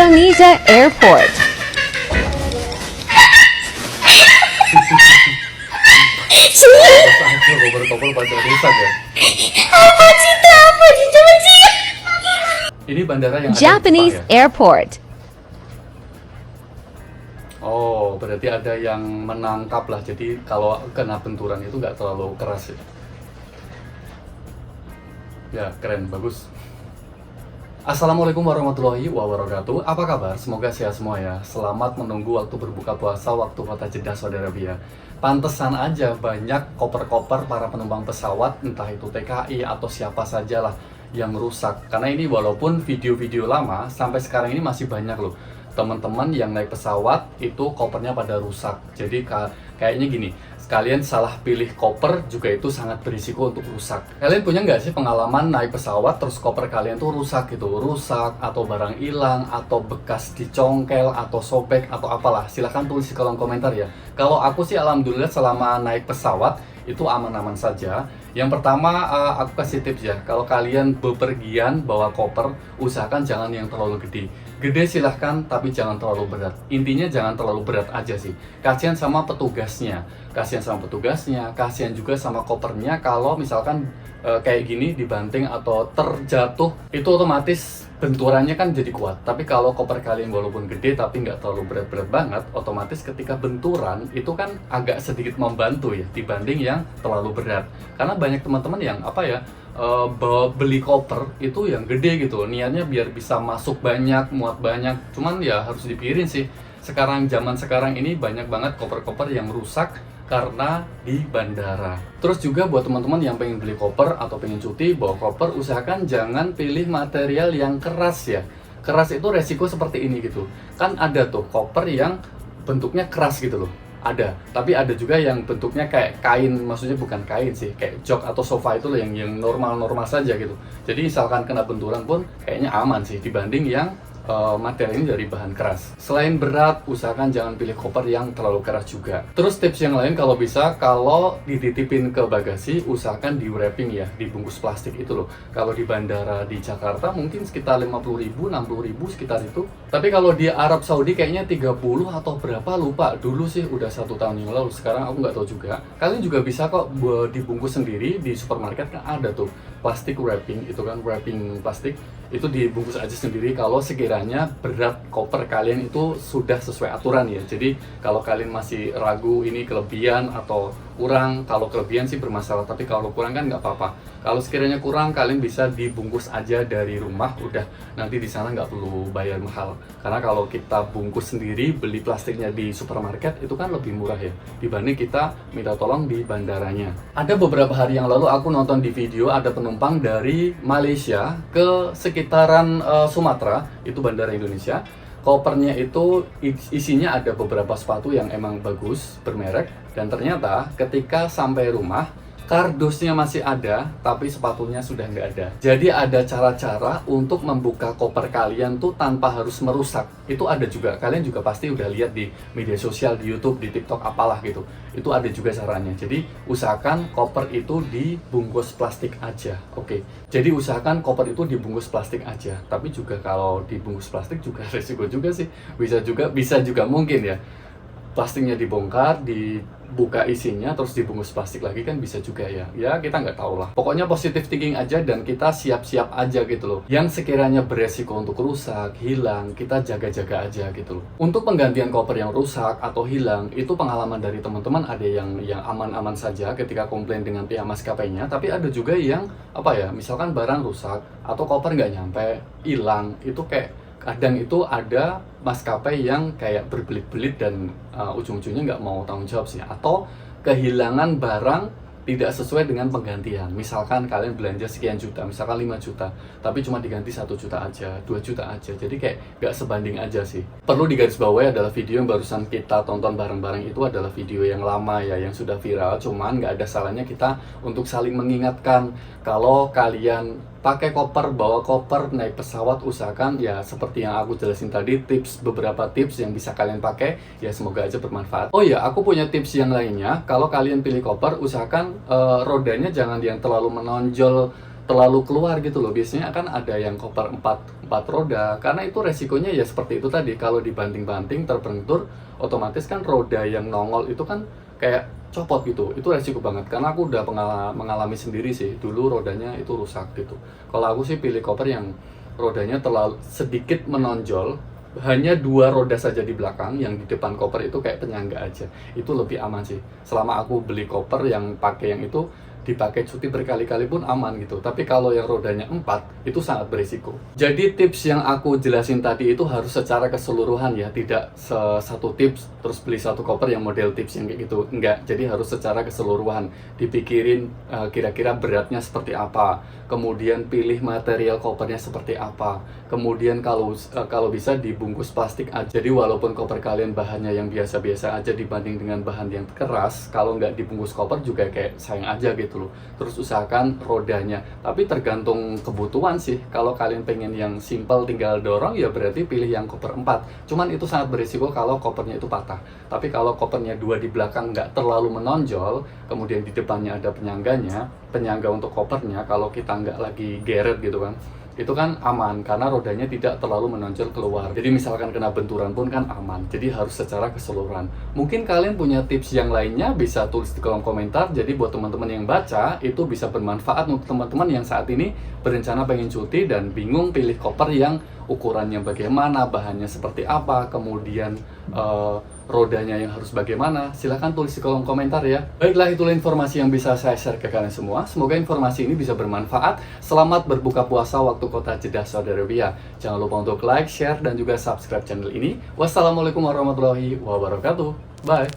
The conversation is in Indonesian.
Indonesia Airport. Koper pada rusak ya. Apa sih itu? Apa sih? Coba sih. Ini bandara yang ada di Japanese Jepang ya? Airport. Oh, berarti ada yang menangkap lah. Jadi kalau kena benturan itu nggak terlalu keras ya. Ya, keren, bagus. Assalamualaikum warahmatullahi wabarakatuh. Apa kabar? Semoga sehat semua ya. Selamat menunggu waktu berbuka puasa waktu kota Jeddah, Saudi Arabia. Pantesan aja banyak koper-koper para penumpang pesawat, entah itu TKI atau siapa sajalah yang rusak. Karena ini walaupun video-video lama, sampai sekarang ini masih banyak loh teman-teman yang naik pesawat itu kopernya pada rusak. Jadi kayaknya gini, kalian salah pilih koper juga itu sangat berisiko untuk rusak. Kalian punya nggak sih pengalaman naik pesawat terus koper kalian tuh rusak gitu? Rusak atau barang hilang atau bekas dicongkel atau sobek atau apalah. Silahkan tulis di kolom komentar ya. Kalau aku sih alhamdulillah selama naik pesawat itu aman-aman saja. Yang pertama aku kasih tips ya, kalau kalian bepergian bawa koper, usahakan jangan yang terlalu gede. Gede silahkan, tapi jangan terlalu berat. Intinya jangan terlalu berat aja sih. Kasihan sama petugasnya, kasihan juga sama kopernya. Kalau misalkan kayak gini dibanting atau terjatuh, itu otomatis benturannya kan jadi kuat. Tapi kalau koper kalian walaupun gede tapi nggak terlalu berat-berat banget, otomatis ketika benturan itu kan agak sedikit membantu ya dibanding yang terlalu berat. Karena banyak teman-teman yang beli koper itu yang gede gitu, niatnya biar bisa masuk banyak, muat banyak. Cuman ya harus dipikirin sih. Zaman sekarang ini banyak banget koper-koper yang rusak karena di bandara. Terus juga buat teman-teman yang pengen beli koper atau pengen cuti bawa koper, usahakan jangan pilih material yang keras ya. Keras itu resiko seperti ini gitu. Kan ada tuh koper yang bentuknya keras gitu loh. Ada, tapi ada juga yang bentuknya kayak kain, maksudnya bukan kain sih, kayak jok atau sofa itu loh yang normal-normal saja gitu. Jadi misalkan kena benturan pun kayaknya aman sih dibanding yang material ini dari bahan keras. Selain berat, usahakan jangan pilih koper yang terlalu keras juga. Terus tips yang lain kalau bisa, kalau dititipin ke bagasi, usahakan di wrapping ya, dibungkus plastik itu loh. Kalau di bandara di Jakarta mungkin sekitar 50.000, 60.000 sekitar itu. Tapi kalau di Arab Saudi kayaknya 30 atau berapa lupa. Dulu sih udah 1 tahun yang lalu, sekarang aku nggak tahu juga. Kalian juga bisa kok dibungkus sendiri di supermarket kan ada tuh plastik wrapping, itu kan wrapping plastik. Itu dibungkus aja sendiri kalau sekiranya berat koper kalian itu sudah sesuai aturan ya. Jadi kalau kalian masih ragu ini kelebihan atau kurang, kalau kelebihan sih bermasalah, tapi kalau kurang kan nggak apa-apa. Kalau sekiranya kurang, kalian bisa dibungkus aja dari rumah, udah nanti di sana nggak perlu bayar mahal. Karena kalau kita bungkus sendiri, beli plastiknya di supermarket itu kan lebih murah ya, dibanding kita minta tolong di bandaranya. Ada beberapa hari yang lalu aku nonton di video ada penumpang dari Malaysia ke sekitaran Sumatera, itu bandara Indonesia. Kopernya itu isinya ada beberapa sepatu yang emang bagus, bermerek. Dan ternyata ketika sampai rumah, kardusnya masih ada, tapi sepatunya sudah nggak ada. Jadi ada cara-cara untuk membuka koper kalian tuh tanpa harus merusak. Itu ada juga, kalian juga pasti udah lihat di media sosial, di YouTube, di TikTok, apalah gitu. Itu ada juga caranya. Jadi usahakan koper itu dibungkus plastik aja. Oke. Jadi usahakan koper itu dibungkus plastik aja. Tapi juga kalau dibungkus plastik juga resiko juga sih. Bisa juga mungkin ya. Plastiknya dibongkar, dibuka isinya, terus dibungkus plastik lagi kan bisa juga ya. Ya kita nggak tahu lah. Pokoknya positive thinking aja dan kita siap-siap aja gitu loh. Yang sekiranya beresiko untuk rusak, hilang, kita jaga-jaga aja gitu loh. Untuk penggantian koper yang rusak atau hilang, itu pengalaman dari teman-teman ada yang aman-aman saja ketika komplain dengan pihak maskapainya. Tapi ada juga yang misalkan barang rusak atau koper nggak nyampe, hilang, itu kayak kadang itu ada maskapai yang kayak berbelit-belit dan ujung-ujungnya nggak mau tanggung jawab sih, atau kehilangan barang tidak sesuai dengan penggantian. Misalkan kalian belanja sekian juta, misalkan 5 juta, tapi cuma diganti 1 juta aja, 2 juta aja. Jadi kayak nggak sebanding aja sih. Perlu digarisbawahi adalah video yang barusan kita tonton bareng-bareng itu adalah video yang lama ya, yang sudah viral. Cuman nggak ada salahnya kita untuk saling mengingatkan. Kalau kalian pakai koper, bawa koper, naik pesawat, usahakan ya seperti yang aku jelasin tadi, beberapa tips yang bisa kalian pakai, ya semoga aja bermanfaat. Oh ya, aku punya tips yang lainnya. Kalau kalian pilih koper, usahakan rodanya jangan yang terlalu menonjol terlalu keluar gitu loh. Biasanya kan ada yang koper 4 roda, karena itu resikonya ya seperti itu tadi, kalau dibanting-banting terbentur, otomatis kan roda yang nongol itu kan kayak copot gitu. Itu resiko banget, karena aku udah mengalami sendiri sih, dulu rodanya itu rusak gitu. Kalau aku sih pilih koper yang rodanya terlalu sedikit menonjol, hanya 2 roda saja di belakang, yang di depan koper itu kayak penyangga aja. Itu lebih aman sih. Selama aku beli koper yang pakai yang itu, dipakai cuti berkali-kali pun aman gitu. Tapi kalau yang rodanya 4, itu sangat berisiko. Jadi tips yang aku jelasin tadi itu harus secara keseluruhan ya, tidak satu tips terus beli satu koper yang model tips yang kayak gitu. Enggak, jadi harus secara keseluruhan. Dipikirin kira-kira beratnya seperti apa, kemudian pilih material kopernya seperti apa, kemudian kalau bisa dibungkus plastik aja. Jadi walaupun koper kalian bahannya yang biasa-biasa aja dibanding dengan bahan yang keras, kalau nggak dibungkus koper juga kayak sayang aja gitu loh. Terus usahakan rodanya, tapi tergantung kebutuhan sih. Kalau kalian pengen yang simple tinggal dorong, ya berarti pilih yang koper 4. Cuman itu sangat berisiko kalau kopernya itu patah. Tapi kalau kopernya 2 di belakang nggak terlalu menonjol, kemudian di depannya ada penyangga untuk kopernya, kalau kita nggak lagi geret gitu kan, itu kan aman karena rodanya tidak terlalu menonjol keluar. Jadi misalkan kena benturan pun kan aman. Jadi harus secara keseluruhan. Mungkin kalian punya tips yang lainnya, bisa tulis di kolom komentar. Jadi buat teman-teman yang baca, itu bisa bermanfaat untuk teman-teman yang saat ini berencana pengen cuti dan bingung pilih koper yang ukurannya bagaimana, bahannya seperti apa, kemudian rodanya yang harus bagaimana. Silahkan tulis di kolom komentar ya. Baiklah, itulah informasi yang bisa saya share ke kalian semua. Semoga informasi ini bisa bermanfaat. Selamat berbuka puasa waktu kota Jeddah, Saudi Arabia. Jangan lupa untuk like, share, dan juga subscribe channel ini. Wassalamualaikum warahmatullahi wabarakatuh. Bye.